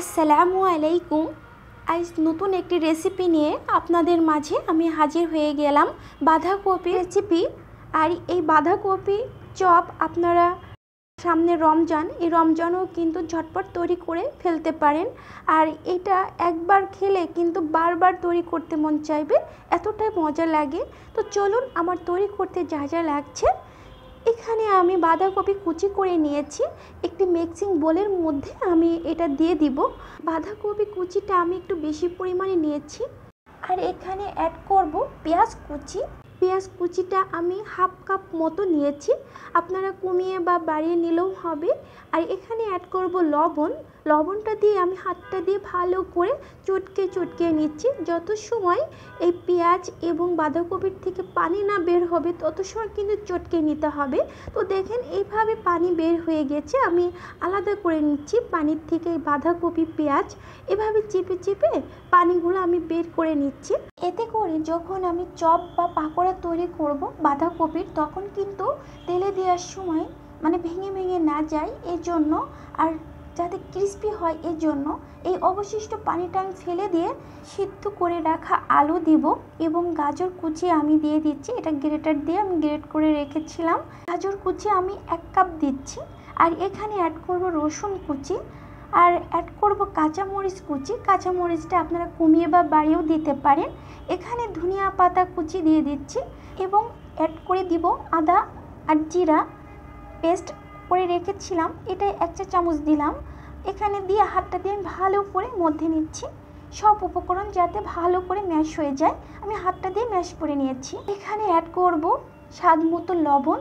আসসালামু আলাইকুম। আজ নতুন একটি রেসিপি নিয়ে আপনাদের মাঝে আমি হাজির হয়ে গেলাম। বাঁধাকপি রেসিপি। আর এই বাঁধাকপি চপ আপনারা সামনে রমজান, এই রমজানও কিন্তু ঝটপট তৈরি করে ফেলতে পারেন। আর এটা একবার খেলে কিন্তু বারবার তৈরি করতে মন চাইবে, এতটাই মজা লাগে। তো চলুন আমার তৈরি করতে যা যা লাগছে। এখানে আমি বাঁধাকপি কুচি করে নিয়েছি, একটি মিক্সিং বোলের মধ্যে আমি এটা দিয়ে দিব। বাঁধাকপি কুচিটা আমি একটু বেশি পরিমাণে নিয়েছি। আর এখানে অ্যাড করব পেঁয়াজ কুচি। পেঁয়াজ কুচিটা আমি হাফ কাপ মতো নিয়েছি, আপনারা কমিয়ে বা বাড়িয়ে নিলেও হবে। আর এখানে অ্যাড করব লবণ। লবণটা দিয়ে আমি হাতটা দিয়ে ভালো করে চটকে নিচ্ছি। যত সময় এই পেঁয়াজ এবং বাঁধাকপির থেকে পানি না বের হবে তত সময় কিন্তু চটকে নিতে হবে। তো দেখেন এইভাবে পানি বের হয়ে গেছে, আমি আলাদা করে নিচ্ছি পানির থেকে এই বাঁধাকপি পেঁয়াজ। এভাবে চেপে পানিগুলো আমি বের করে নিচ্ছি। এতে করে যখন আমি চপ বা পাকোড়া তৈরি করব বাঁধাকপির, তখন কিন্তু তেলে দেওয়ার সময় ভেঙে না যায় এজন্য, আর যাতে ক্রিস্পি হয় এজন্য এই অবশিষ্ট পানিটা আমি ফেলে দিয়ে সিদ্ধ করে রাখা আলু দিব এবং গাজর কুচি আমি দিয়ে দিচ্ছি। এটা গ্রেটার দিয়ে আমি গ্রেট করে রেখেছিলাম। গাজর কুচি আমি 1 কাপ দিচ্ছি। আর এখানে অ্যাড করব রসুন কুচি, আর অ্যাড করব কাঁচামরিচ কুচি। কাঁচামরিচটা আপনারা কমিয়ে বা বাড়িয়েও দিতে পারেন। এখানে ধনিয়া পাতা কুচি দিয়ে দিচ্ছি এবং অ্যাড করে দিব আদা আর জিরা পেস্ট করে রেখেছিলাম, এটাই 1 চা চামচ দিলাম। এখানে দিয়ে হাতটা দিয়ে ভালো করে মধ্যে নিচ্ছি, সব উপকরণ যাতে ভালো করে ম্যাশ হয়ে যায়। আমি হাতটা দিয়ে ম্যাশ করে নিয়েছি। এখানে অ্যাড করব স্বাদ মতো লবণ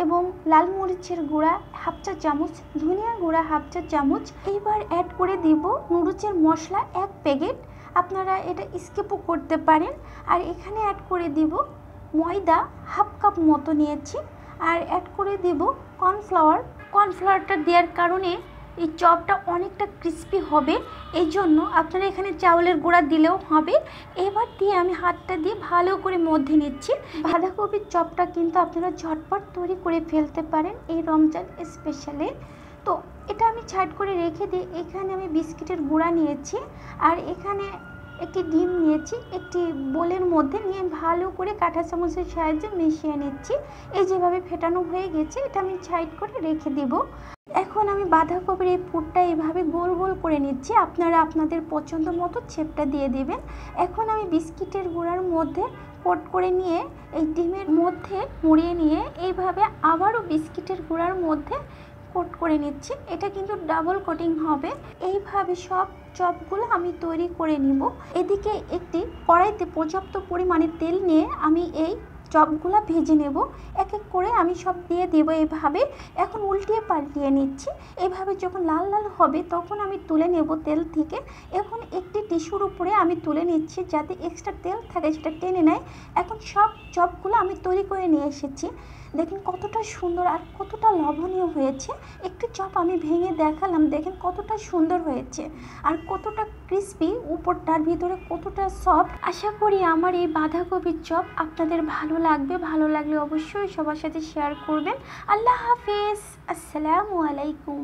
এবং লাল মরিচের গুঁড়া 1/2 চা চামচ, ধনিয়া গুঁড়া 1/2 চা চামচ। এইবার অ্যাড করে দিব নুডলসের মশলা 1 প্যাকেট, আপনারা এটা স্কিপও করতে পারেন। আর এখানে অ্যাড করে দিব ময়দা 1/2 কাপ মতো নিয়েছি। আর অ্যাড করে দেব কর্নফ্লাওয়ার। কর্নফ্লাওয়ারটা দেওয়ার কারণে এই চপটা অনেকটা ক্রিস্পি হবে, এই জন্য আপনারা এখানে চাউলের গুঁড়া দিলেও হবে। এবার দিয়ে আমি হাতটা দিয়ে ভালো করে মধ্যে নিচ্ছি। বাঁধাকপির চপটা কিন্তু আপনারা ঝটপট তৈরি করে ফেলতে পারেন এই রমজান স্পেশালে। তো এটা আমি ছাইড করে রেখে দিয়ে এখানে আমি বিস্কিটের গুঁড়া নিয়েছি, আর এখানে একটি ডিম নিয়েছি। একটি বোলের মধ্যে নিয়ে ভালো করে কাঁটা চামচের সাহায্যে মিশিয়ে নিচ্ছি। এই যেভাবে ফেটানো হয়ে গেছে, এটা আমি সাইড করে রেখে দেব। এখন আমি বাঁধাকপির এই পুরটা এভাবে গোল গোল করে নিচ্ছি, আপনারা আপনাদের পছন্দ মতো শেপটা দিয়ে দেবেন। এখন আমি বিস্কিটের গুঁড়ার মধ্যে কোট করে নিয়ে এই ডিমের মধ্যে মুড়িয়ে নিয়ে এইভাবে আবারও বিস্কিটের গুঁড়ার মধ্যে কোট করে নিচ্ছি। এটা কিন্তু ডাবল কোটিং হবে। এইভাবে সব চপগুলো আমি তৈরি করে নিব। এদিকে একটি কড়াইতে পর্যাপ্ত পরিমাণে তেল নিয়ে আমি এই চপগুলো ভেজে নেব। এক এক করে আমি সব দিয়ে দেব এইভাবে। এখন উল্টিয়ে পাল্টিয়ে নিচ্ছি। এইভাবে যখন লাল লাল হবে তখন আমি তুলে নেব তেল থেকে। এখন একটি টিস্যুর উপরে আমি তুলে নিচ্ছি যাতে এক্সট্রা তেল থাকে সেটা টেনে নেয়। এখন সব চপগুলো আমি তৈরি করে নিয়ে এসেছি। দেখেন কতটা সুন্দর আর কতটা লোভনীয় হয়েছে। একটি চপ আমি ভেঙে দেখালাম, দেখেন কতটা সুন্দর হয়েছে আর কতটা ক্রিস্পি, উপরটার ভিতরে কতটা সফট। আশা করি আমার এই বাঁধাকপির চপ আপনাদের ভালো লাগবে। ভালো লাগলে অবশ্যই সবার সাথে শেয়ার করবেন। আল্লাহ হাফেজ, আসসালামু আলাইকুম।